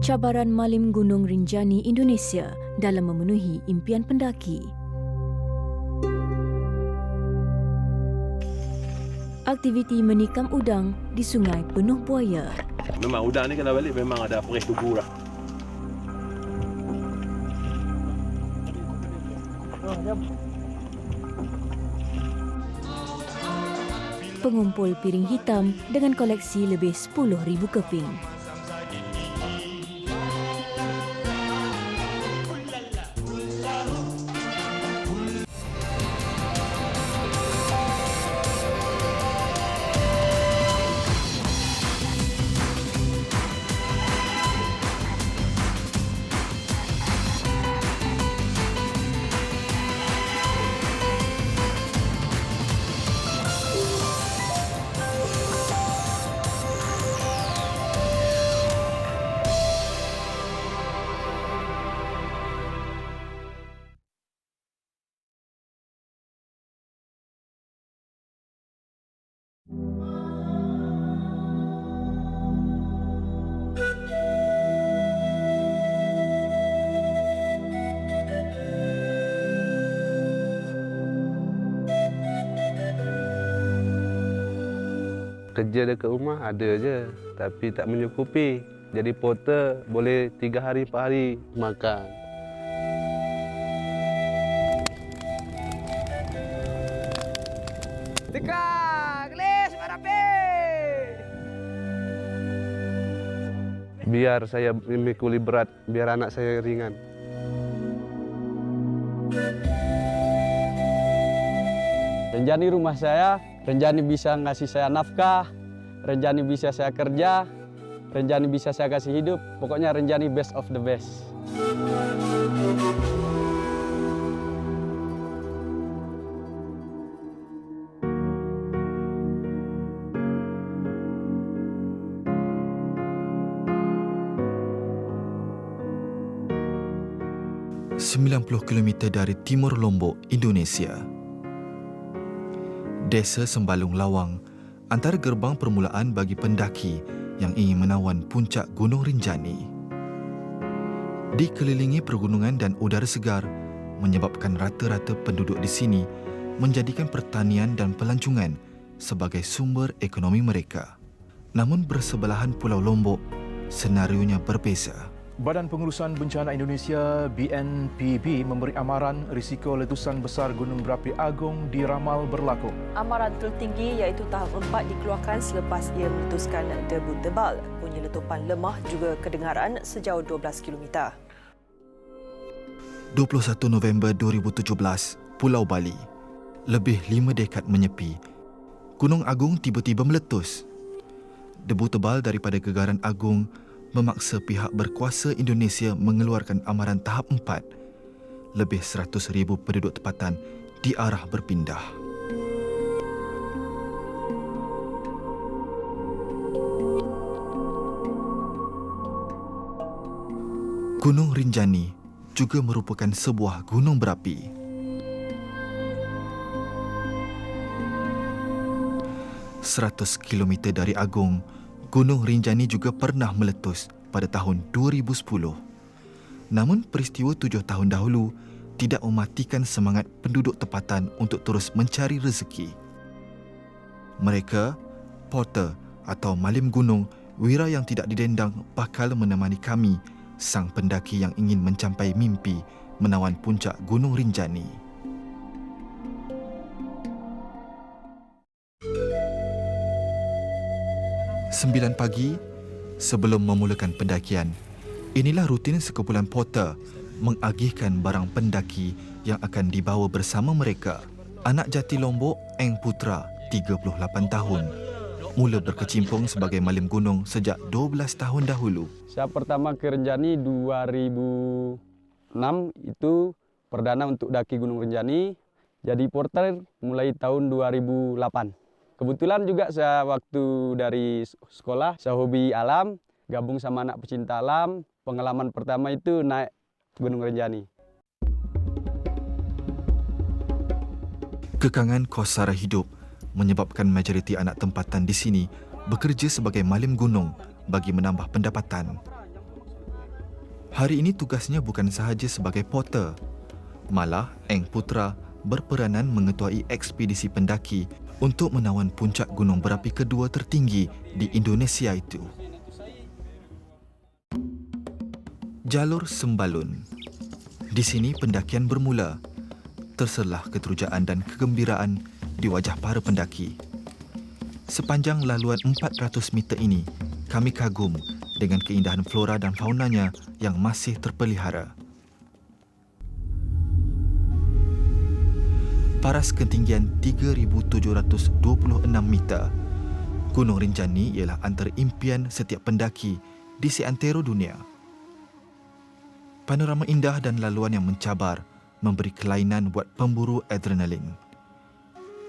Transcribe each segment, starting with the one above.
cabaran Malim Gunung Rinjani Indonesia dalam memenuhi impian pendaki. Aktiviti menikam udang di sungai penuh buaya. Memang udang ni kalau balik memang ada perih tubuh lah. Pengumpul piring hitam dengan koleksi lebih 10,000 keping. Kerja dekat rumah ada je, tapi tak mencukupi. Jadi porter boleh 3 hari 4 hari makan. Tekan, gelis, berapi. Biar saya memikuli berat, biar anak saya ringan. Renjani rumah saya, Renjani bisa ngasih saya nafkah, Renjani bisa saya kerja, Renjani bisa saya kasih hidup. Pokoknya Renjani best of the best. ...90 km dari timur Lombok, Indonesia. Desa Sembalung Lawang, antara gerbang permulaan bagi pendaki yang ingin menawan puncak Gunung Rinjani. Dikelilingi pergunungan dan udara segar, menyebabkan rata-rata penduduk di sini menjadikan pertanian dan pelancongan sebagai sumber ekonomi mereka. Namun bersebelahan Pulau Lombok, senarionya berbeza. Badan Pengurusan Bencana Indonesia BNPB memberi amaran risiko letusan besar Gunung Berapi Agung diramal berlaku. Amaran tertinggi iaitu tahap 4 dikeluarkan selepas ia meletuskan debu tebal. Bunyi letupan lemah juga kedengaran sejauh 12 km. 21 November 2017, Pulau Bali. Lebih 5 dekad menyepi, Gunung Agung tiba-tiba meletus. Debu tebal daripada gegaran agung memaksa pihak berkuasa Indonesia mengeluarkan amaran tahap 4. Lebih 100,000 penduduk tempatan diarah berpindah. Gunung Rinjani juga merupakan sebuah gunung berapi. Seratus kilometer dari Agung, Gunung Rinjani juga pernah meletus pada tahun 2010. Namun peristiwa 7 tahun dahulu tidak mematikan semangat penduduk tempatan untuk terus mencari rezeki. Mereka, porter atau malim gunung, wira yang tidak didendang bakal menemani kami, sang pendaki yang ingin mencapai mimpi menawan puncak Gunung Rinjani. Sembilan pagi, sebelum memulakan pendakian, inilah rutin sekumpulan porter mengagihkan barang pendaki yang akan dibawa bersama mereka. Anak jati Lombok, Eng Putra, 38 tahun, mula berkecimpung sebagai malim gunung sejak 12 tahun dahulu. Saya pertama ke Rinjani 2006, itu perdana untuk daki Gunung Rinjani. Jadi porter mulai tahun 2008. Kebetulan juga saya waktu dari sekolah, saya hobi alam, gabung sama anak pecinta alam. Pengalaman pertama itu naik Gunung Rinjani. Kekangan kos sara hidup menyebabkan majoriti anak tempatan di sini bekerja sebagai malim gunung bagi menambah pendapatan. Hari ini tugasnya bukan sahaja sebagai porter, malah Eng Putra berperanan mengetuai ekspedisi pendaki untuk menawan puncak gunung berapi kedua tertinggi di Indonesia itu. Jalur Sembalun. Di sini pendakian bermula. Terselah keterujaan dan kegembiraan di wajah para pendaki. Sepanjang laluan 400 meter ini, kami kagum dengan keindahan flora dan faunanya yang masih terpelihara. Paras ketinggian 3,726 meter, Gunung Rinjani ialah antara impian setiap pendaki di seantero dunia. Panorama indah dan laluan yang mencabar memberi kelainan buat pemburu adrenalin.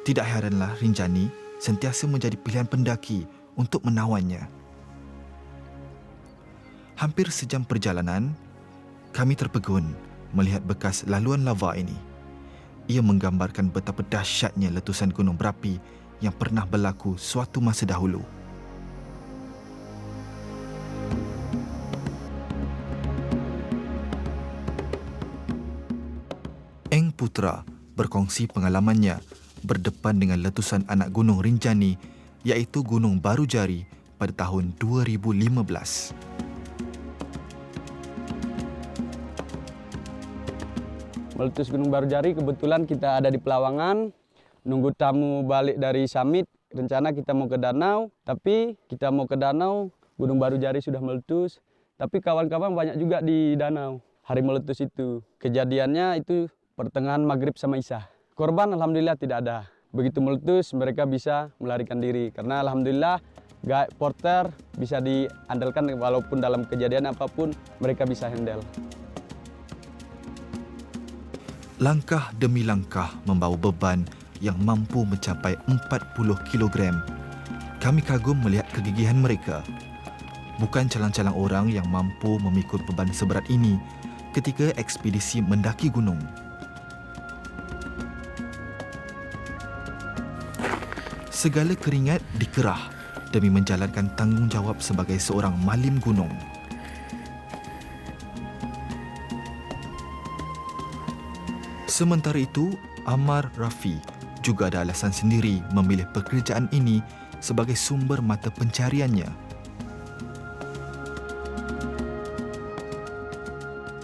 Tidak heranlah Rinjani sentiasa menjadi pilihan pendaki untuk menawannya. Hampir sejam perjalanan, kami terpegun melihat bekas laluan lava ini. Ia menggambarkan betapa dahsyatnya letusan gunung berapi yang pernah berlaku suatu masa dahulu. Eng Putra berkongsi pengalamannya berdepan dengan letusan anak gunung Rinjani iaitu Gunung Barujari pada tahun 2015. Meletus Gunung Barujari, kebetulan kita ada di Pelawangan, nunggu tamu balik dari summit. Rencana kita mau ke danau, tapi kita mau ke danau, Gunung Barujari sudah meletus. Tapi kawan-kawan banyak juga di danau hari meletus itu. Kejadiannya itu pertengahan maghrib sama isya. Korban alhamdulillah tidak ada. Begitu meletus mereka bisa melarikan diri. Karena alhamdulillah guide porter bisa diandalkan walaupun dalam kejadian apapun mereka bisa handle. Langkah demi langkah membawa beban yang mampu mencapai 40 kg. Kami kagum melihat kegigihan mereka. Bukan calang-calang orang yang mampu memikul beban seberat ini ketika ekspedisi mendaki gunung. Segala keringat dikerah demi menjalankan tanggungjawab sebagai seorang malim gunung. Sementara itu, Amar Rafi juga ada alasan sendiri memilih pekerjaan ini sebagai sumber mata pencariannya.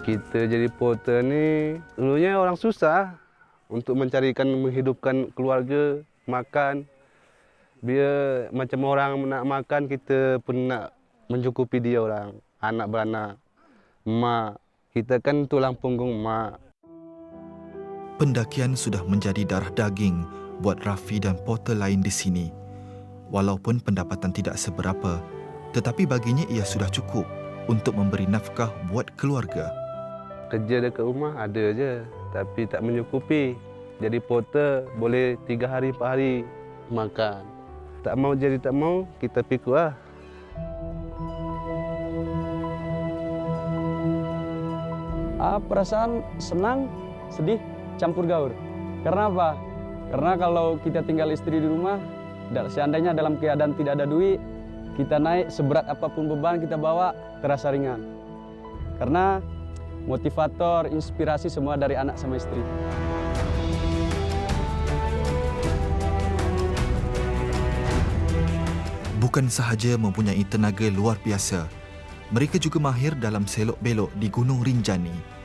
Kita jadi porter ni dulunya orang susah untuk mencarikan menghidupkan keluarga, makan. Biar macam orang nak makan, kita pun nak mencukupi dia orang, anak beranak, mak. Kita kan tulang punggung mak. Pendakian sudah menjadi darah daging buat Rafi dan porter lain di sini. Walaupun pendapatan tidak seberapa, tetapi baginya ia sudah cukup untuk memberi nafkah buat keluarga. Kerja dekat rumah ada je, tapi tak mencukupi. Jadi porter boleh 3 hari 4 hari makan. Tak mau jadi tak mau, kita pikul lah. Perasaan senang, sedih, campur gaur. Karena apa? Karena kalau kita tinggal istri di rumah, seandainya dalam keadaan tidak ada duit, kita naik seberat apapun beban kita bawa terasa ringan. Karena motivator, inspirasi semua dari anak sama istri. Bukan sahaja mempunyai tenaga luar biasa, mereka juga mahir dalam selok-belok di Gunung Rinjani.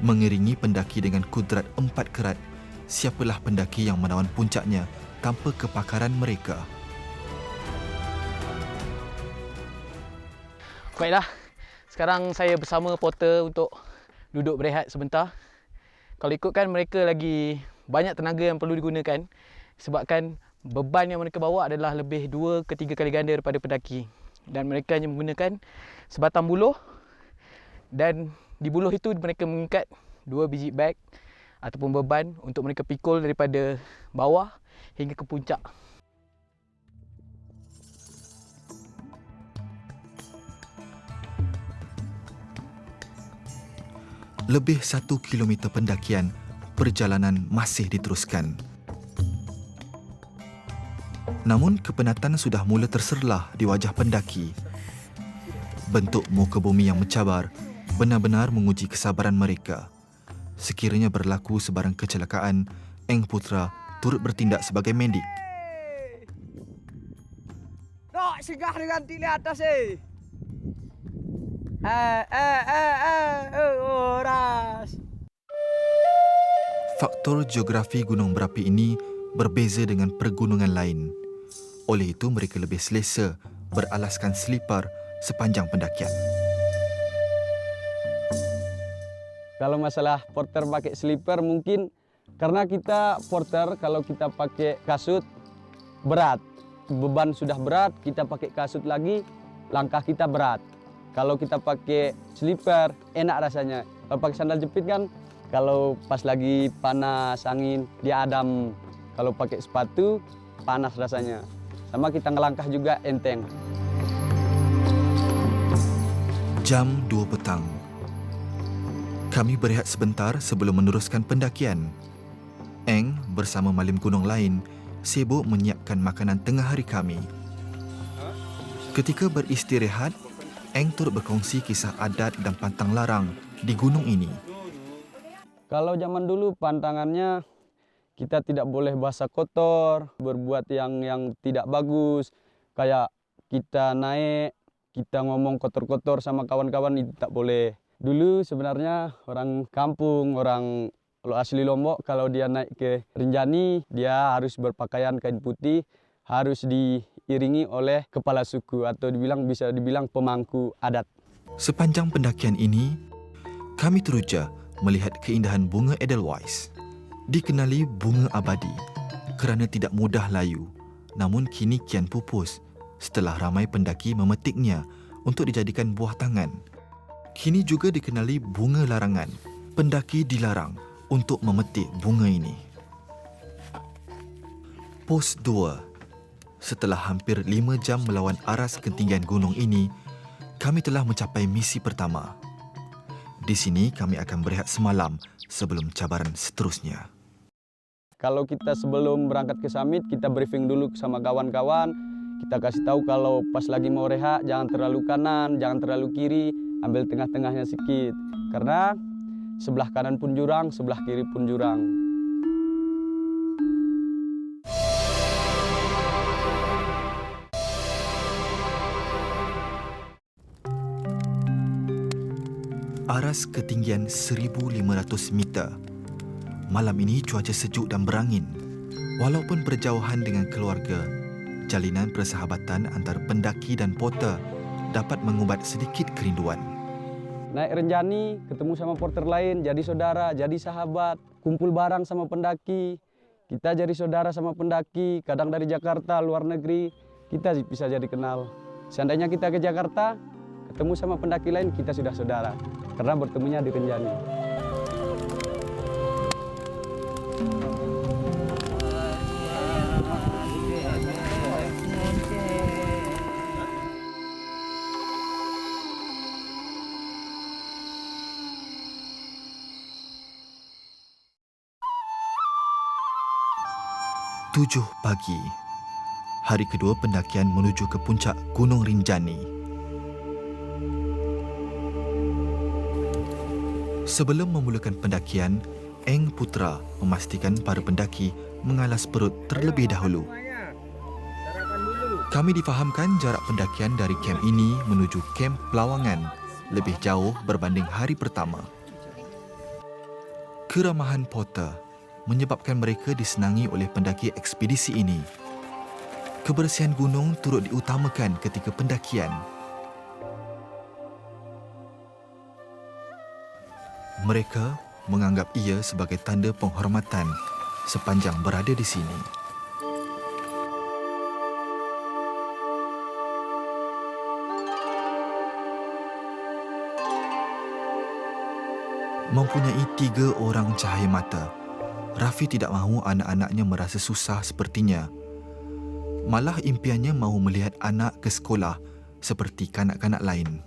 Mengiringi pendaki dengan kudrat 4 kerat, siapalah pendaki yang menawan puncaknya tanpa kepakaran mereka. Baiklah, sekarang saya bersama porter untuk duduk berehat sebentar. Kalau ikutkan mereka lagi banyak tenaga yang perlu digunakan sebabkan beban yang mereka bawa adalah lebih 2 ke 3 kali ganda daripada pendaki. Dan mereka hanya menggunakan sebatang buluh dan di buluh itu mereka mengikat 2 biji beg ataupun beban untuk mereka pikul daripada bawah hingga ke puncak. Lebih 1 kilometer pendakian, perjalanan masih diteruskan. Namun kepenatan sudah mula terserlah di wajah pendaki. Bentuk muka bumi yang mencabar benar-benar menguji kesabaran mereka. Sekiranya berlaku sebarang kecelakaan, Eng Putra turut bertindak sebagai medik. Dok, singgah dengan tili atas Oras. Faktor geografi gunung berapi ini berbeza dengan pergunungan lain. Oleh itu mereka lebih selesa beralaskan selipar sepanjang pendakian. Kalau masalah porter pakai slipper mungkin karena kita porter kalau kita pakai kasut berat. Beban sudah berat, kita pakai kasut lagi, langkah kita berat. Kalau kita pakai slipper enak rasanya. Kalau pakai sandal jepit kan kalau pas lagi panas angin dia adem. Kalau pakai sepatu panas rasanya. Sama kita ngelangkah juga enteng. Jam 2 petang. Kami berehat sebentar sebelum meneruskan pendakian. Eng bersama malim gunung lain sibuk menyiapkan makanan tengah hari kami. Ketika beristirahat, Eng turut berkongsi kisah adat dan pantang larang di gunung ini. Kalau zaman dulu pantangannya kita tidak boleh bahasa kotor, berbuat yang tidak bagus. Kayak kita naik, kita ngomong kotor-kotor sama kawan-kawan itu tak boleh. Dulu sebenarnya orang kampung, orang kalau asli Lombok, kalau dia naik ke Rinjani, dia harus berpakaian kain putih, harus diiringi oleh kepala suku atau bisa dibilang pemangku adat. Sepanjang pendakian ini, kami teruja melihat keindahan bunga Edelweiss. Dikenali bunga abadi kerana tidak mudah layu, namun kini kian pupus setelah ramai pendaki memetiknya untuk dijadikan buah tangan. Kini juga dikenali bunga larangan. Pendaki dilarang untuk memetik bunga ini. Pos 2. Setelah hampir 5 jam melawan aras ketinggian gunung ini, kami telah mencapai misi pertama. Di sini kami akan berehat semalam sebelum cabaran seterusnya. Kalau kita sebelum berangkat ke summit, kita briefing dulu sama kawan-kawan. Kita kasih tahu kalau pas lagi mau rehat, jangan terlalu kanan, jangan terlalu kiri, ambil tengah-tengahnya sedikit. Karena sebelah kanan pun jurang, sebelah kiri pun jurang. Aras ketinggian 1,500 meter. Malam ini cuaca sejuk dan berangin. Walaupun berjauhan dengan keluarga, jalinan persahabatan antara pendaki dan porter dapat mengubat sedikit kerinduan. Naik Rinjani, ketemu sama porter lain, jadi saudara, jadi sahabat, kumpul bareng sama pendaki. Kita jadi saudara sama pendaki, kadang dari Jakarta, luar negeri, kita bisa jadi kenal. Seandainya kita ke Jakarta, ketemu sama pendaki lain, kita sudah saudara. Karena bertemunya di Rinjani. Tujuh pagi. Hari kedua pendakian menuju ke puncak Gunung Rinjani. Sebelum memulakan pendakian, Eng Putra memastikan para pendaki mengalas perut terlebih dahulu. Kami difahamkan jarak pendakian dari kem ini menuju kem Pelawangan lebih jauh berbanding hari pertama. Keramahan porter menyebabkan mereka disenangi oleh pendaki ekspedisi ini. Kebersihan gunung turut diutamakan ketika pendakian. Mereka menganggap ia sebagai tanda penghormatan sepanjang berada di sini. Mempunyai 3 orang cahaya mata, Rafi tidak mahu anak-anaknya merasa susah sepertinya. Malah impiannya mahu melihat anak ke sekolah seperti kanak-kanak lain.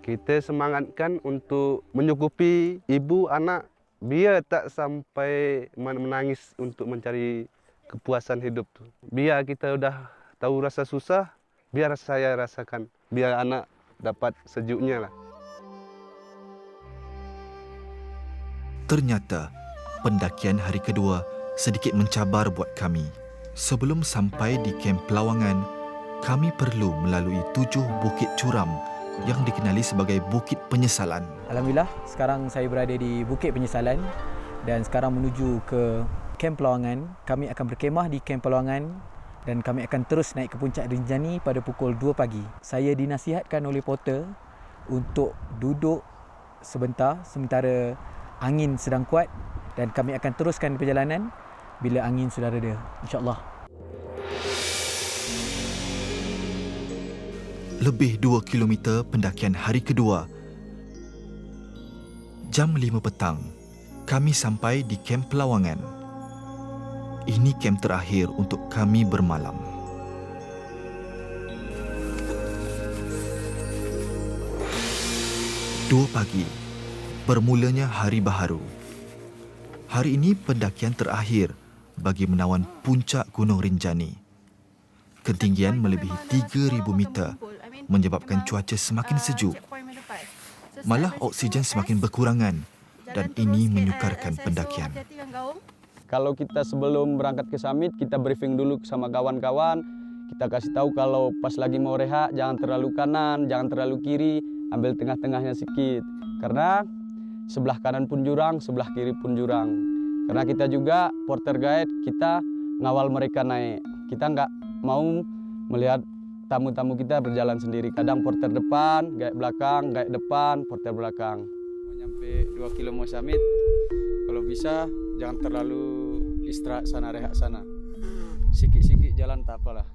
Kita semangatkan untuk menyukupi ibu anak biar tak sampai menangis untuk mencari kepuasan hidup. Biar kita udah tahu rasa susah, biar saya rasakan. Biar anak dapat sejuknya lah. Ternyata, pendakian hari kedua sedikit mencabar buat kami. Sebelum sampai di kem Pelawangan, kami perlu melalui 7 bukit curam yang dikenali sebagai Bukit Penyesalan. Alhamdulillah, sekarang saya berada di Bukit Penyesalan dan sekarang menuju ke Kem Pelawangan. Kami akan berkemah di Kem Pelawangan dan kami akan terus naik ke puncak Rinjani pada pukul 2 pagi. Saya dinasihatkan oleh porter untuk duduk sebentar sementara angin sedang kuat dan kami akan teruskan perjalanan bila angin sudah reda, insya-Allah. Lebih 2 kilometer pendakian hari kedua. Jam 5 petang, kami sampai di kem Pelawangan. Ini kem terakhir untuk kami bermalam. Dua pagi, bermulanya hari baharu. Hari ini pendakian terakhir bagi menawan puncak Gunung Rinjani. Ketinggian melebihi 3,000 meter menyebabkan cuaca semakin sejuk. Malah oksigen semakin berkurangan dan ini menyukarkan pendakian. Kalau kita sebelum berangkat ke summit, kita briefing dulu sama kawan-kawan. Kita kasih tahu kalau pas lagi mau rehat, jangan terlalu kanan, jangan terlalu kiri, ambil tengah-tengahnya sedikit. Karena sebelah kanan pun jurang, sebelah kiri pun jurang. Karena kita juga porter guide, kita ngawal mereka naik. Kita nggak mau melihat tamu-tamu kita berjalan sendiri. Kadang porter depan, guide belakang, guide depan, porter belakang. Mau nyampe 2 kilo mau summit, kalau bisa jangan terlalu istirahat sana, rehat sana. Sikit-sikit jalan tak apalah.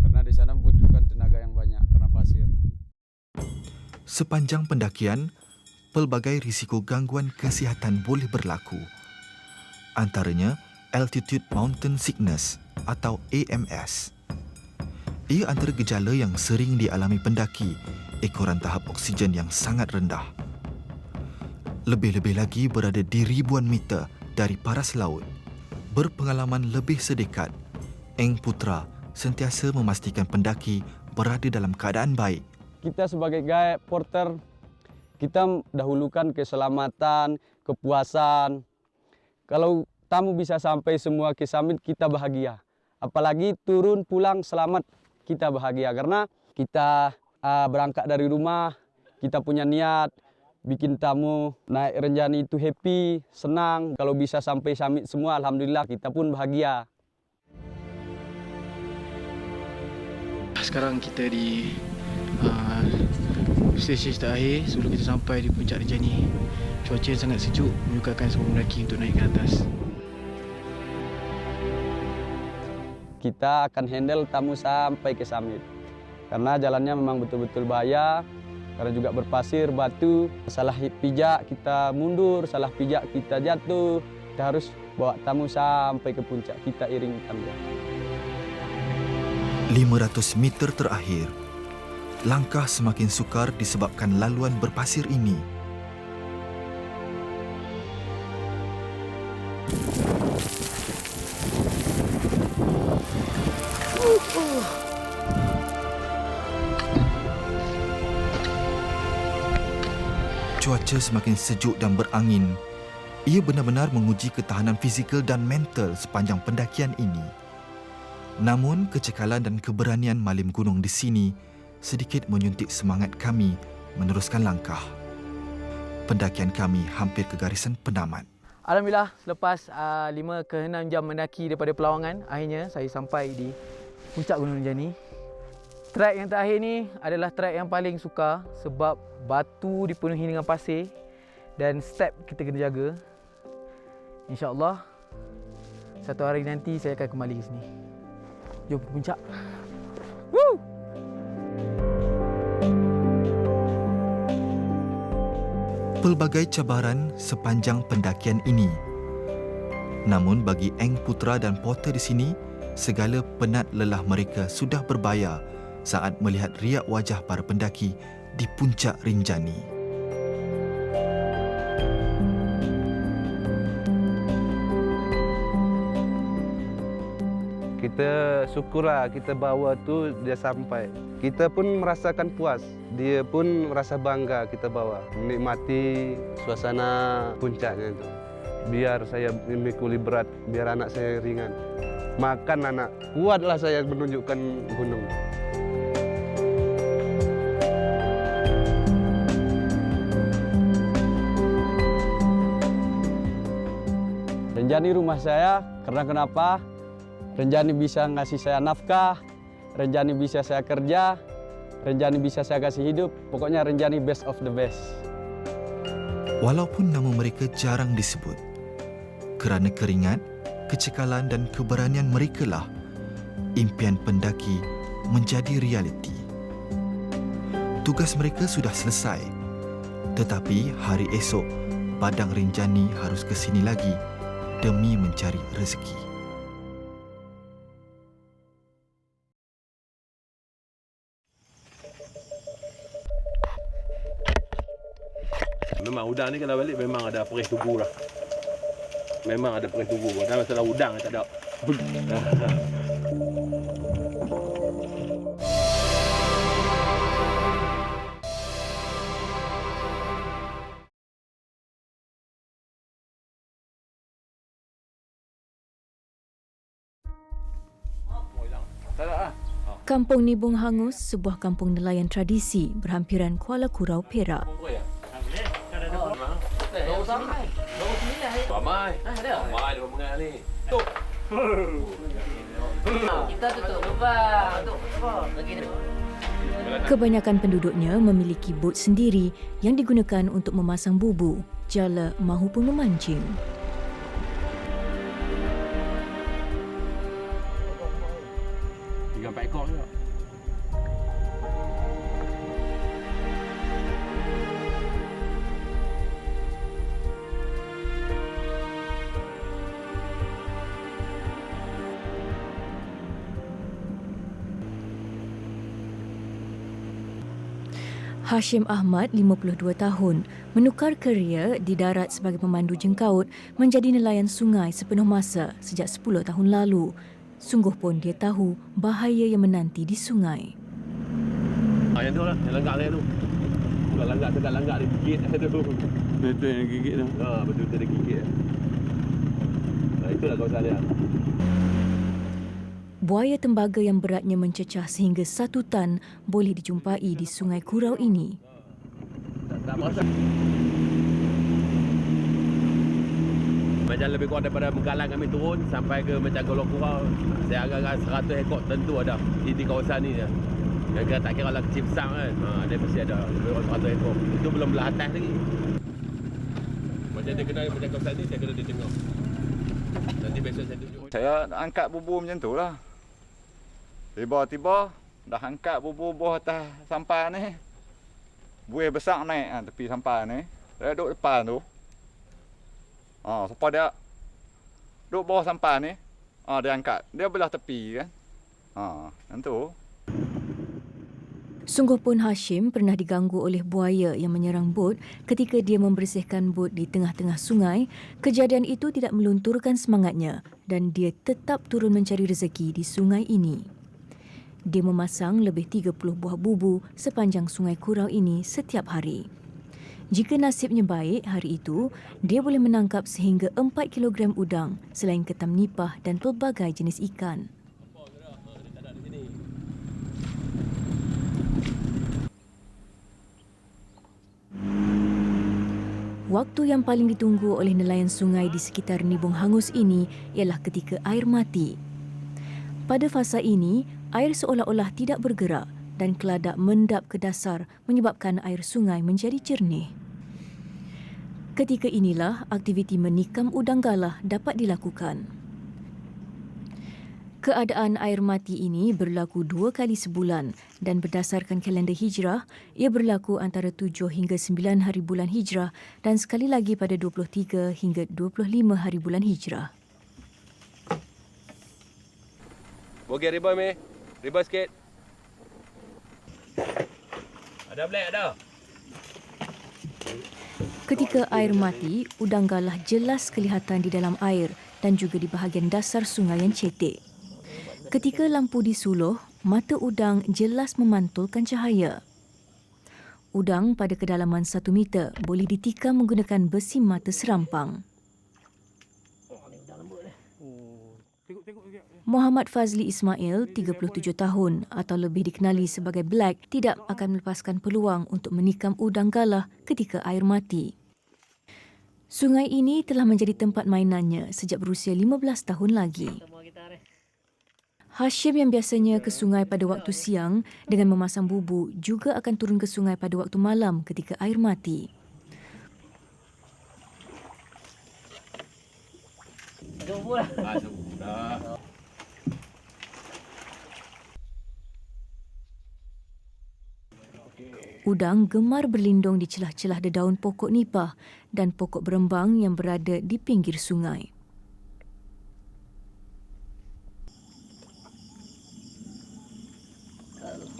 Karena di sana membutuhkan tenaga yang banyak karena pasir. Sepanjang pendakian, pelbagai risiko gangguan kesihatan boleh berlaku. Antaranya Altitude Mountain Sickness atau AMS. Ia antara gejala yang sering dialami pendaki ekoran tahap oksigen yang sangat rendah. Lebih-lebih lagi berada di ribuan meter dari paras laut. Berpengalaman lebih sedekat, Eng Putra sentiasa memastikan pendaki berada dalam keadaan baik. Kita sebagai guide, porter, kita dahulukan keselamatan, kepuasan. Kalau tamu bisa sampai semua ke summit, kita bahagia. Apalagi turun pulang selamat, kita bahagia. Karena kita berangkat dari rumah, kita punya niat bikin tamu naik Rinjani itu happy, senang. Kalau bisa sampai summit semua, alhamdulillah kita pun bahagia. Sekarang kita di stesen terakhir sebelum kita sampai di puncak Rinjani. Cuaca sangat sejuk, menyukarkan semua pendaki untuk naik ke atas. Kita akan handle tamu sampai ke summit. Karena jalannya memang betul-betul bahaya, karena juga berpasir, batu. Salah pijak kita mundur, salah pijak kita jatuh. Kita harus bawa tamu sampai ke puncak, kita iringkan dia. 500 meter terakhir, langkah semakin sukar disebabkan laluan berpasir ini. Cuaca semakin sejuk dan berangin. Ia benar-benar menguji ketahanan fizikal dan mental sepanjang pendakian ini. Namun, kecekalan dan keberanian malim gunung di sini sedikit menyuntik semangat kami meneruskan langkah. Pendakian kami hampir ke garisan penamat. Alhamdulillah, selepas 5 ke 6 jam mendaki daripada Pelawangan, akhirnya saya sampai di puncak Gunung Rinjani. Trek yang terakhir ni adalah trek yang paling sukar sebab batu dipenuhi dengan pasir dan step kita kena jaga. InsyaAllah, satu hari nanti saya akan kembali ke sini. Jom ke puncak. Woo! Pelbagai cabaran sepanjang pendakian ini. Namun bagi Eng Putra dan porter di sini, segala penat lelah mereka sudah berbayar saat melihat riak wajah para pendaki di puncak Rinjani. Kita syukurlah kita bawa tu dia sampai. Kita pun merasakan puas. Dia pun merasa bangga kita bawa. Menikmati suasana puncaknya itu. biar saya memikuli berat, biar anak saya ringan. Makan anak, kuatlah saya menunjukkan gunung. Renjani rumah saya, karena kenapa? Renjani bisa ngasih saya nafkah, Renjani bisa saya kerja, Renjani bisa saya kasih hidup. Pokoknya Renjani best of the best. Walaupun nama mereka jarang disebut, kerana keringat, kecekalan dan keberanian mereka lah impian pendaki menjadi realiti. Tugas mereka sudah selesai, tetapi hari esok Padang Rinjani harus ke sini lagi demi mencari rezeki. Memang udang ni kalau balik memang ada perih tubuh lah. Memang ada perih tubuh. Bukan masalah udang tak ada. Kampung Nibong Hangus, sebuah kampung nelayan tradisi berhampiran Kuala Kurau, Perak. Ramai. Ramai dia mengal ni. Kita tutup lubang. Kebanyakan penduduknya memiliki bot sendiri yang digunakan untuk memasang bubu, jala mahupun memancing. Tiga 4 ekor juga. Hashim Ahmad, 52 tahun, menukar kerjaya di darat sebagai pemandu jengkaut menjadi nelayan sungai sepenuh masa sejak 10 tahun lalu. Sungguh pun dia tahu bahaya yang menanti di sungai. Yang tu lah, yang langgak saya tu. Kalau langgak dekat langgak dia gigit tu. Betul yang gigit tu. Betul dia gigit. Itulah kawasan dia. Buaya tembaga yang beratnya mencecah sehingga 1 tan boleh dijumpai di Sungai Kurau ini. Tak merasa. Macam lebih kurang daripada Menggalang kami turun sampai ke macam Golong Kurau. Saya agak-agak 100 ekor tentu ada di kawasan ni je. Yang tak kira lah kecil besar kan. Dia mesti ada lebih kurang 100 ekor. Itu belum belah atas lagi. Macam dia kena macam kawasan ni, saya kena dia tengok. Nanti besok saya tunjuk. Saya angkat bubur macam tu lah. Tiba-tiba dah angkat bubur atas sampan ni. Buih besar naik tepi sampan ni. Saya duduk depan tu. Sampai dia duduk bawah sampan ni. Dia angkat. Dia belah tepi kan. Macam tu. Sungguh pun Hashim pernah diganggu oleh buaya yang menyerang bot ketika dia membersihkan bot di tengah-tengah sungai. Kejadian itu tidak melunturkan semangatnya dan dia tetap turun mencari rezeki di sungai ini. Dia memasang lebih 30 buah bubu sepanjang Sungai Kurau ini setiap hari. Jika nasibnya baik hari itu, dia boleh menangkap sehingga 4 kilogram udang selain ketam nipah dan pelbagai jenis ikan. Waktu yang paling ditunggu oleh nelayan sungai di sekitar Nibong Hangus ini ialah ketika air mati. Pada fasa ini, air seolah-olah tidak bergerak dan keladak mendap ke dasar menyebabkan air sungai menjadi jernih. Ketika inilah aktiviti menikam udang galah dapat dilakukan. Keadaan air mati ini berlaku 2 kali sebulan dan berdasarkan kalender hijrah, ia berlaku antara 7 hingga 9 hari bulan hijrah dan sekali lagi pada 23 hingga 25 hari bulan hijrah. Bagi riba meh. Riba sikit. Ada black ada. Ketika air mati, udang galah jelas kelihatan di dalam air dan juga di bahagian dasar sungai yang cetek. Ketika lampu disuluh, mata udang jelas memantulkan cahaya. Udang pada kedalaman 1 meter boleh ditikam menggunakan besi mata serampang. Muhammad Fazli Ismail, 37 tahun atau lebih dikenali sebagai Black, tidak akan melepaskan peluang untuk menikam udang galah ketika air mati. Sungai ini telah menjadi tempat mainannya sejak berusia 15 tahun lagi. Hashim yang biasanya ke sungai pada waktu siang dengan memasang bubu juga akan turun ke sungai pada waktu malam ketika air mati. Udang gemar berlindung di celah-celah dedaun pokok nipah dan pokok berembang yang berada di pinggir sungai.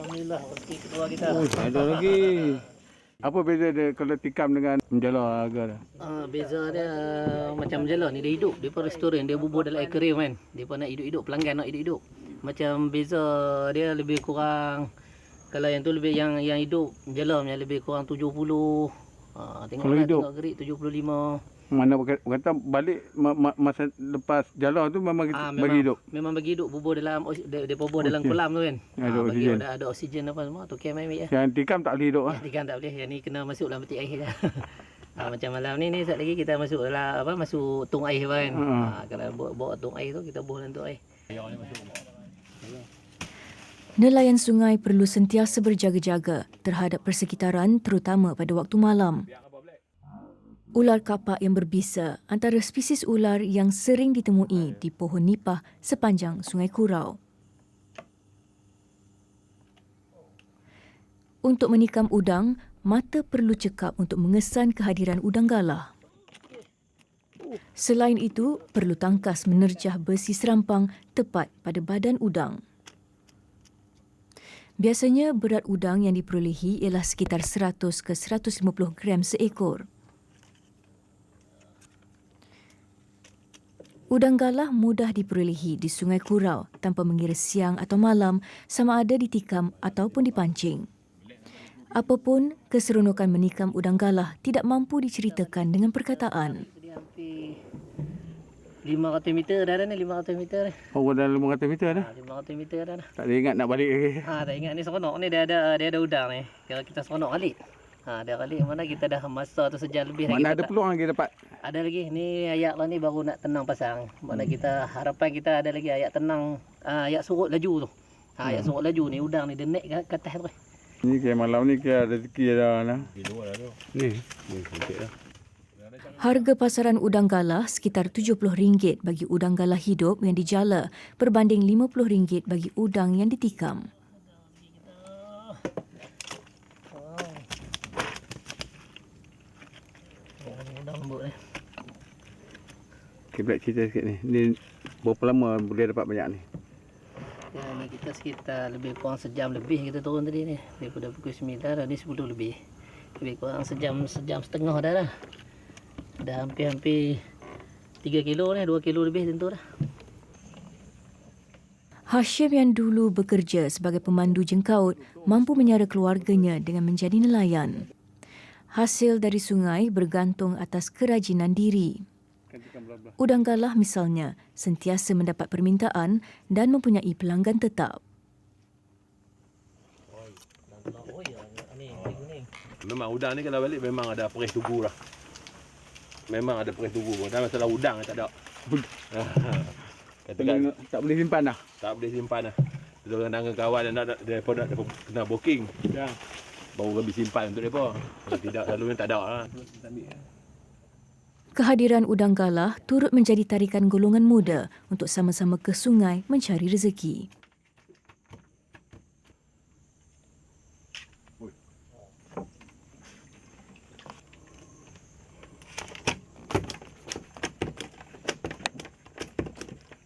Alhamdulillah, okey keluar kita. Ada lagi. Apa beza dia kalau tikam dengan menjala agak dah? Beza dia macam je lah ni dia hidup. Dia pun restoran, dia bubuh dalam akuarium kan. Dia pun nak hidup-hidup, pelanggan nak hidup-hidup. Macam beza dia lebih kurang, kalau yang tu lebih yang hidup jelam yang lebih kurang 70. Tengoklah tengok gerik 75. Mana kata balik masa lepas jala tu memang kita bagi hidup. Memang bagi hidup, bubuh dalam dia bubuh dalam kolam tu kan. Ada oksigen. Ada oksigen apa semua tu KM ambil ya. Yang tikam tak boleh hidup ah. Tikam tak boleh. Yang ni kena masuk dalam peti air je. Macam malam ni sat lagi kita masuk dalam masuk tong air kan. Kalau bawa tong air tu kita buh dalam tong air. Nelayan sungai perlu sentiasa berjaga-jaga terhadap persekitaran terutama pada waktu malam. Ular kapak yang berbisa antara spesies ular yang sering ditemui di pohon nipah sepanjang Sungai Kurau. Untuk menikam udang, mata perlu cekap untuk mengesan kehadiran udang galah. Selain itu, perlu tangkas menerjah besi serampang tepat pada badan udang. Biasanya berat udang yang diperolehi ialah sekitar 100 ke 150 gram seekor. Udang galah mudah diperolehi di Sungai Kurau tanpa mengira siang atau malam sama ada ditikam ataupun dipancing. Apapun, keseronokan menikam udang galah tidak mampu diceritakan dengan perkataan. Dia hampir 500 meter dah ni, 500 meter ni. Oh, dalam 500 meter dah. 500 meter dah. Tak ada ingat nak balik lagi. Tak ingat ni seronok ni dia ada udang ni. Kalau kita seronok balik. Dia balik mana kita dah masa tu sejam lebih dah. Mana ada peluang lagi dapat? Ada lagi. Ni ayak lah ni baru nak tenang pasang. Mana kita harapan kita ada lagi ayak tenang, ayak surut laju tu. Ayak surut laju ni udang ni dia naik ke atas tu. Ni ke malam ni ke rezeki dah lah. Ni cantik dah. Harga pasaran udang galah sekitar RM70 bagi udang galah hidup yang dijala berbanding RM50 bagi udang yang ditikam. Okay, Black cerita sikit ni. Ni berapa lama boleh dapat banyak ni? Ya, ni kita sekitar lebih kurang sejam lebih kita turun tadi ni. Daripada pukul 9 dah ni 10 lebih. Lebih kurang sejam setengah dah lah. Dah hampir 3 kilo ni, 2 kilo lebih tentu dah. Hashim yang dulu bekerja sebagai pemandu jengkaut mampu menyara keluarganya dengan menjadi nelayan. Hasil dari sungai bergantung atas kerajinan diri. Udang galah misalnya sentiasa mendapat permintaan dan mempunyai pelanggan tetap. Memang udang ni kalau balik memang ada perih tugu lah. Memang ada perih tugu. Dan masalah udang tak ada. Katakan Tak boleh simpan dah. tak boleh simpan lah. Kita dengan kawan dia kena booking. Ya. Baru habis simpan untuk mereka. Kalau tidak selalunya tak ada lah. Kehadiran udang galah turut menjadi tarikan golongan muda untuk sama-sama ke sungai mencari rezeki.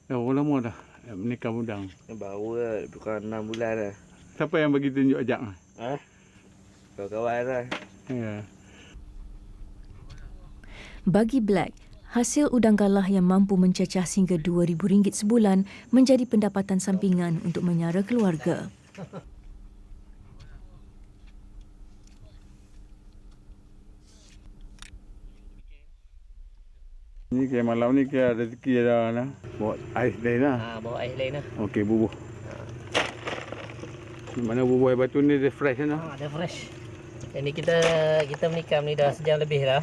Dah berapa lama dah menikam udang? Baru lah, bukan 6 bulan dah. Siapa yang bagi tunjuk ajak? Kawan-kawan lah. Ya. Bagi Black, hasil udang galah yang mampu mencecah hingga RM2,000 sebulan menjadi pendapatan sampingan untuk menyara keluarga. Ni ke malam ni ke rezeki dah lah. Bawa ais lain lah. Bawa ais lain lah. Okey, bubuh. Mana bubuh air batu ni dia fresh kan? Dia fresh. Yang ni kita menikam ni dah sejam lebih dah.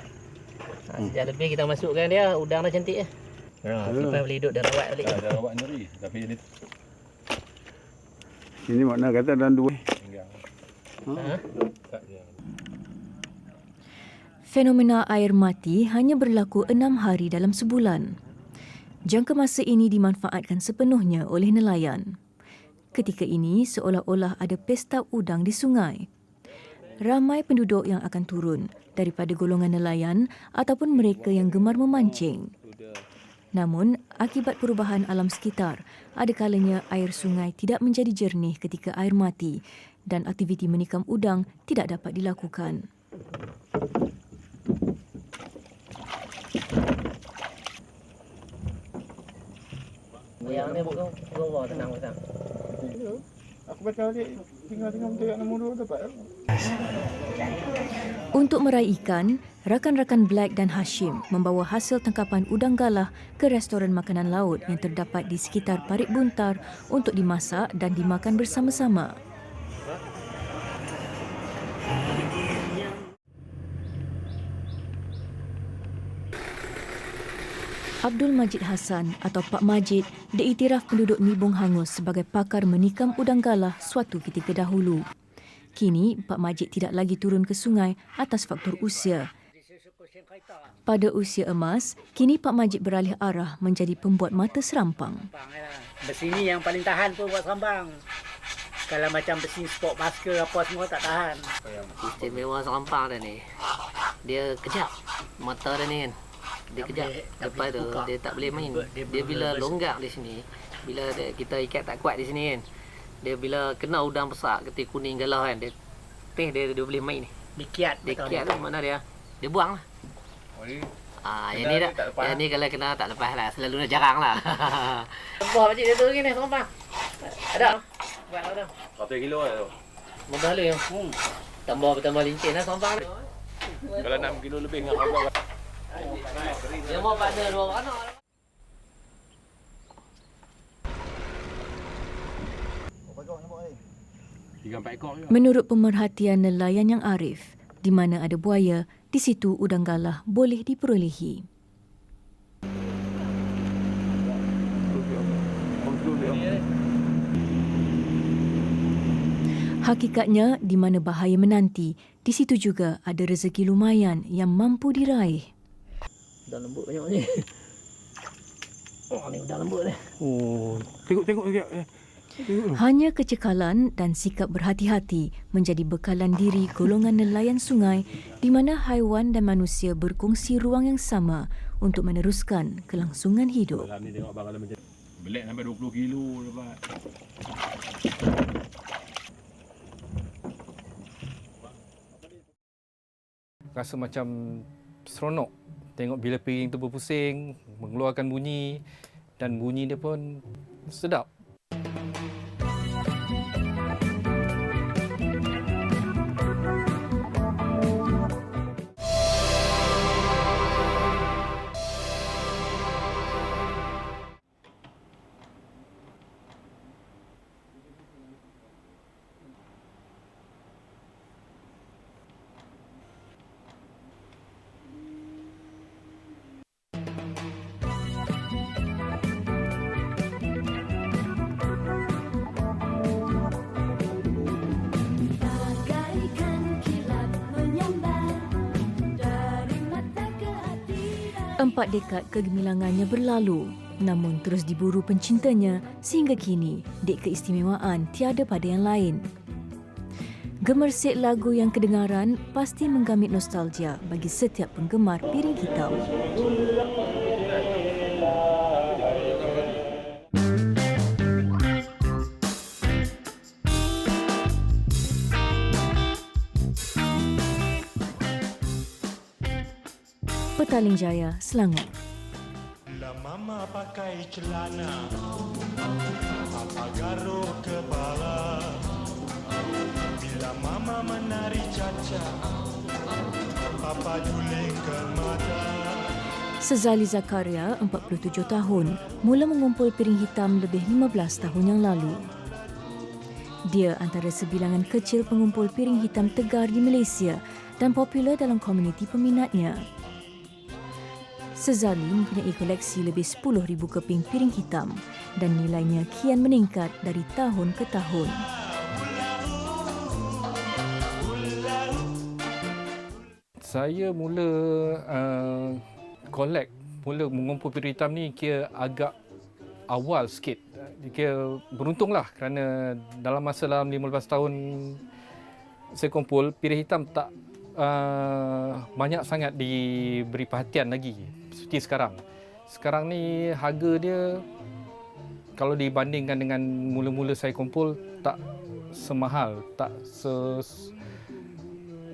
Sejam lebih kita masukkan dia, udang dah cantik kita boleh duduk dan rawat balik. Dah rawat sendiri. Tapi ni Ini makna kata dalam 2. Fenomena air mati hanya berlaku 6 hari dalam sebulan. Jangka masa ini dimanfaatkan sepenuhnya oleh nelayan. Ketika ini seolah-olah ada pesta udang di sungai. Ramai penduduk yang akan turun daripada golongan nelayan ataupun mereka yang gemar memancing. Namun, akibat perubahan alam sekitar, ada kalanya air sungai tidak menjadi jernih ketika air mati dan aktiviti menikam udang tidak dapat dilakukan. Yang ni bukan bawah tenang. Aku baca balik tinggal betul nombor 2 dapat. Untuk meraih ikan, rakan-rakan Black dan Hashim membawa hasil tangkapan udang galah ke restoran makanan laut yang terdapat di sekitar Parit Buntar untuk dimasak dan dimakan bersama-sama. Abdul Majid Hassan atau Pak Majid diiktiraf penduduk Nibong Hangus sebagai pakar menikam udang galah suatu ketika dahulu. Kini, Pak Majid tidak lagi turun ke sungai atas faktor usia. Pada usia emas, kini Pak Majid beralih arah menjadi pembuat mata serampang. Besi ni yang paling tahan pun buat serambang. Kalau macam besi sport basker apa semua tak tahan. Istimewa serampang dah ni. Dia kejap mata dia ni kan. Dia kejap. Lepas tu dia tak boleh main. Dia bila longgak di sini, bila kita ikat tak kuat di sini kan. Dia bila kena udang besar ketik kuning galah kan, dia boleh main ni. Dia kiat tu mana dia? Dia buang lah. Yang ni kalau kena tak lepas lah. Selalu jarang lah. Buah macam dia tu lagi ni serampang. Ada? Buat ada. 100 kilo lah tu. Mudah lu yang. Tambah lincin lah serampang ni. Kalau 6 kilo lebih dengan abang. Dia mau partner 2 anak. Menurut pemerhatian nelayan yang arif, di mana ada buaya, di situ udang galah boleh diperolehi. Hakikatnya, di mana bahaya menanti, di situ juga ada rezeki lumayan yang mampu diraih. Udang lembut banyak ni. Oh, ni udang lembut ni. Oh, tengok sekejap. Hanya kecekalan dan sikap berhati-hati menjadi bekalan diri golongan nelayan sungai di mana haiwan dan manusia berkongsi ruang yang sama untuk meneruskan kelangsungan hidup. Ni tengok abang kalau macam belek sampai 20 kilo dapat. Rasa macam seronok tengok bila piring tu berpusing, mengeluarkan bunyi dan bunyi dia pun sedap. Empat dekad kegemilangannya berlalu, namun terus diburu pencintanya sehingga kini dek keistimewaan tiada pada yang lain. Gemersik lagu yang kedengaran pasti menggamit nostalgia bagi setiap penggemar piring hitam. Petaling Jaya, Selangor. Bila mama pakai celana, papa garuh kepala. Bila mama menari caca, papa julingkan mata. Sezali Zakaria, 47 tahun, mula mengumpul piring hitam lebih 15 tahun yang lalu. Dia antara sebilangan kecil pengumpul piring hitam tegar di Malaysia dan popular dalam komuniti peminatnya. Sezali mempunyai koleksi lebih 10,000 keping piring hitam dan nilainya kian meningkat dari tahun ke tahun. Saya mula mula mengumpul piring hitam ni kira agak awal sikit. Kira beruntunglah kerana dalam masa 15 tahun saya kumpul, piring hitam tak banyak sangat diberi perhatian lagi seperti sekarang. Sekarang ni harga dia kalau dibandingkan dengan mula-mula saya kumpul tak semahal, tak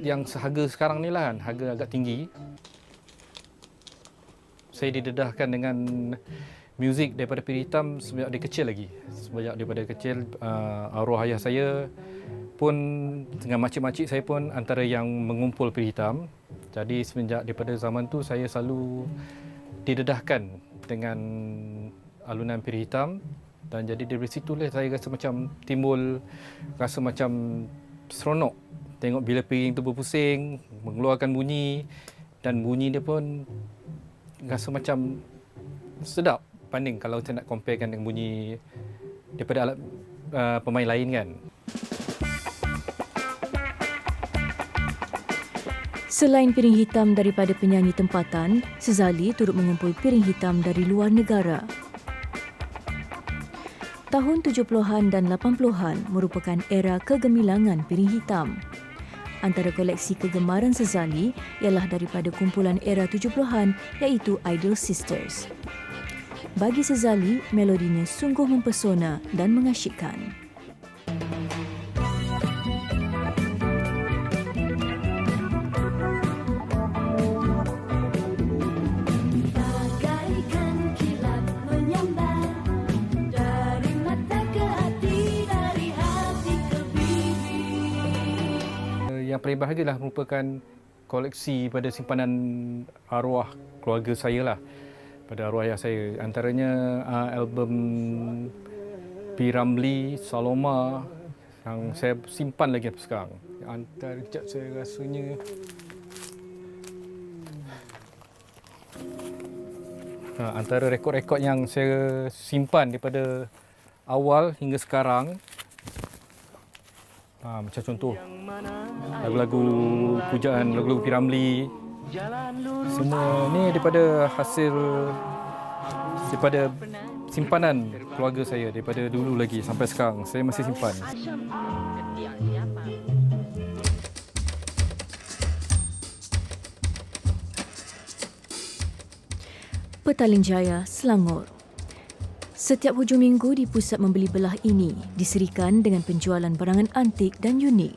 yang seharga sekarang ni lah kan, harga agak tinggi. Saya didedahkan dengan muzik daripada piring hitam sejak dia kecil lagi. Sejak daripada kecil, arwah ayah saya pun dengan makcik-makcik saya pun antara yang mengumpul piring hitam. Jadi semenjak daripada zaman tu saya selalu didedahkan dengan alunan piring hitam dan jadi dari situlah saya rasa macam timbul rasa macam seronok tengok bila piring tu berpusing, mengeluarkan bunyi dan bunyi dia pun rasa macam sedap banding kalau saya nak comparekan dengan bunyi daripada alat pemain lain kan. Selain piring hitam daripada penyanyi tempatan, Sezali turut mengumpul piring hitam dari luar negara. Tahun 70-an dan 80-an merupakan era kegemilangan piring hitam. Antara koleksi kegemaran Sezali ialah daripada kumpulan era 70-an iaitu Idol Sisters. Bagi Sezali, melodinya sungguh mempesona dan mengasyikkan. Yang paling bahagialah merupakan koleksi pada simpanan arwah keluarga saya lah, pada arwah ayah saya. Antaranya album P. Ramlee, Saloma yang saya simpan lagi sampai sekarang. Antara kejap saya rasanya antara rekod-rekod yang saya simpan daripada awal hingga sekarang. Macam contoh lagu-lagu pujaan, lagu-lagu P. Ramlee, semua ni daripada hasil daripada simpanan keluarga saya daripada dulu lagi sampai sekarang saya masih simpan. Petaling Jaya, Selangor. Setiap hujung minggu di pusat membeli belah ini diserikan dengan penjualan barangan antik dan unik.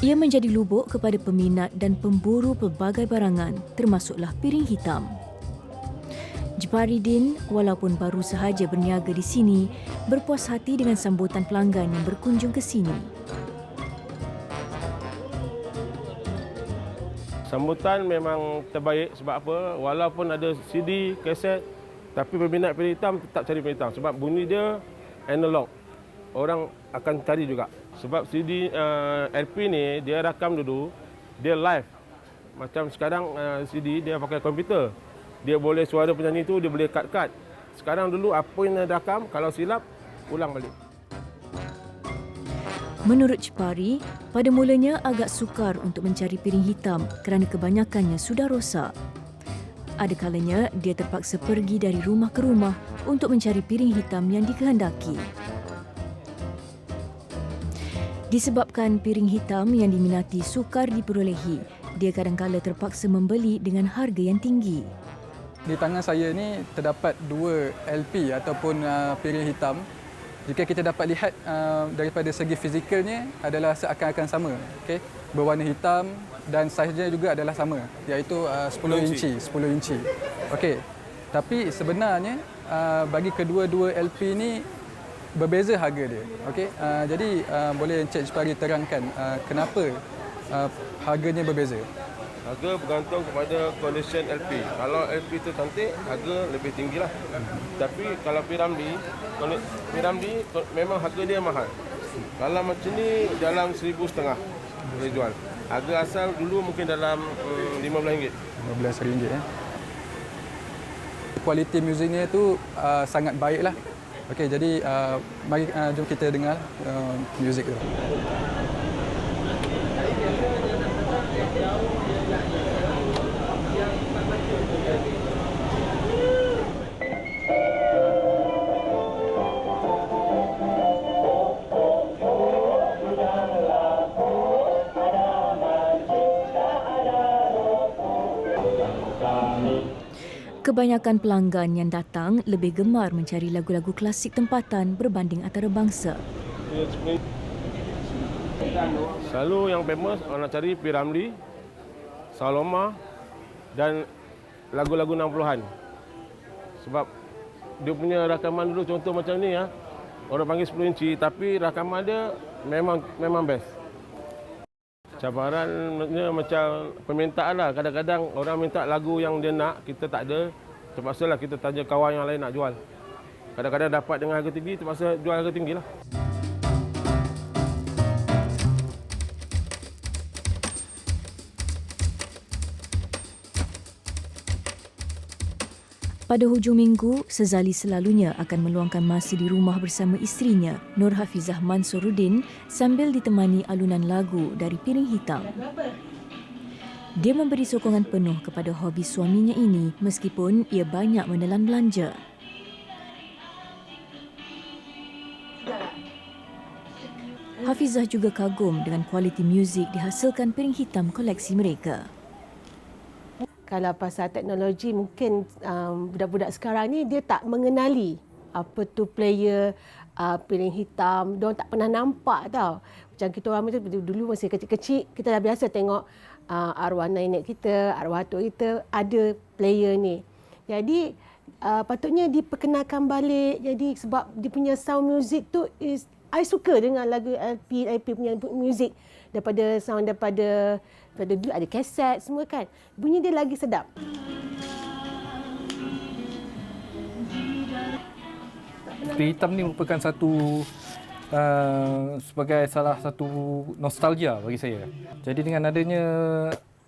Ia menjadi lubuk kepada peminat dan pemburu pelbagai barangan termasuklah piring hitam. Jeparidin, walaupun baru sahaja berniaga di sini, berpuas hati dengan sambutan pelanggan yang berkunjung ke sini. Sambutan memang terbaik sebab apa? Walaupun ada CD, kaset, tapi peminat piring hitam tetap cari piring hitam sebab bunyi dia analog. Orang akan cari juga. Sebab CD LP ni dia rakam dulu, dia live. Macam sekarang CD dia pakai komputer. Dia boleh suara penyanyi tu dia boleh cut-cut. Sekarang dulu apa yang dia rakam kalau silap ulang balik. Menurut Jepari, pada mulanya agak sukar untuk mencari piring hitam kerana kebanyakannya sudah rosak. Ada kalanya dia terpaksa pergi dari rumah ke rumah untuk mencari piring hitam yang dikehendaki. Disebabkan piring hitam yang diminati sukar diperolehi, dia kadang-kala terpaksa membeli dengan harga yang tinggi. Di tangan saya ni terdapat 2 LP ataupun piring hitam. Jika kita dapat lihat daripada segi fizikalnya adalah seakan-akan sama, okey, berwarna hitam dan saiznya juga adalah sama, iaitu 10 inci. Okey. Tapi sebenarnya bagi kedua-dua LP ni berbeza harga dia. Okey. Jadi boleh Encik Jepari terangkan kenapa harganya berbeza? Harga bergantung kepada condition LP. Kalau LP tu cantik, harga lebih tinggi lah. Tapi kalau Piramli memang harga dia mahal. Kalau macam ni dalam RM1,500 boleh jual. Harga asal dulu mungkin dalam RM15. RM15 ya. Kualiti musiknya tu sangat baiklah. Okey, jadi mari jom kita dengar muzik tu. Kebanyakan pelanggan yang datang lebih gemar mencari lagu-lagu klasik tempatan berbanding antarabangsa. Selalu yang famous orang nak cari Piramli, Saloma dan lagu-lagu 60-an. Sebab dia punya rakaman dulu contoh macam ni ya. Orang panggil 10 inci tapi rakaman dia memang best. Cabaran macam permintaan lah. Kadang-kadang orang minta lagu yang dia nak, kita tak ada. Terpaksalah kita tanya kawan yang lain nak jual. Kadang-kadang dapat dengan harga tinggi, terpaksa jual harga tinggi lah. Pada hujung minggu, Sezali selalunya akan meluangkan masa di rumah bersama isterinya, Nur Hafizah Mansuruddin, sambil ditemani alunan lagu dari Piring Hitam. Dia memberi sokongan penuh kepada hobi suaminya ini meskipun ia banyak menelan belanja. Hafizah juga kagum dengan kualiti muzik dihasilkan Piring Hitam koleksi mereka. Kalau pasal teknologi, mungkin budak-budak sekarang ni dia tak mengenali apa tu player Piring Hitam. Diorang tak pernah nampak tau. Macam kita orang dulu masih kecil-kecil, kita dah biasa tengok arwah nenek kita, arwah atuk kita ada player ni. Jadi patutnya diperkenalkan balik. Jadi sebab dia punya sound music tu I suka dengan lagu LP punya muzik daripada sound daripada dulu ada kaset semua kan. Bunyi dia lagi sedap. Piring Hitam ni merupakan sebagai salah satu nostalgia bagi saya. Jadi dengan adanya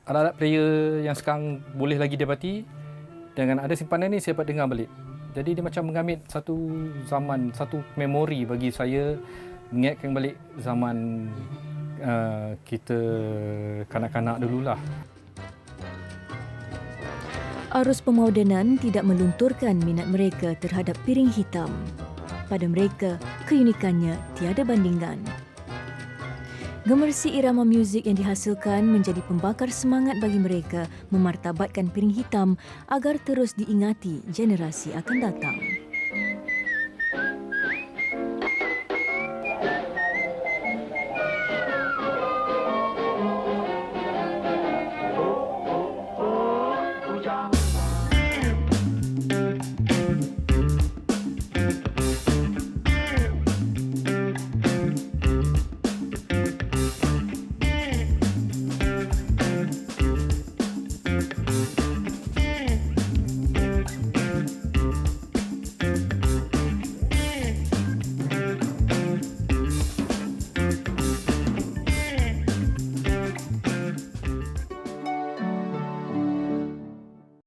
alat-alat player yang sekarang boleh lagi didapati, dengan ada simpanan ni saya dapat dengar balik. Jadi dia macam mengambil satu zaman, satu memori bagi saya, mengingatkan balik zaman kita kanak-kanak dululah. Arus pemodenan tidak melunturkan minat mereka terhadap Piring Hitam. Pada mereka, keunikannya tiada bandingan. Gemersi irama muzik yang dihasilkan menjadi pembakar semangat bagi mereka memartabatkan Piring Hitam agar terus diingati generasi akan datang.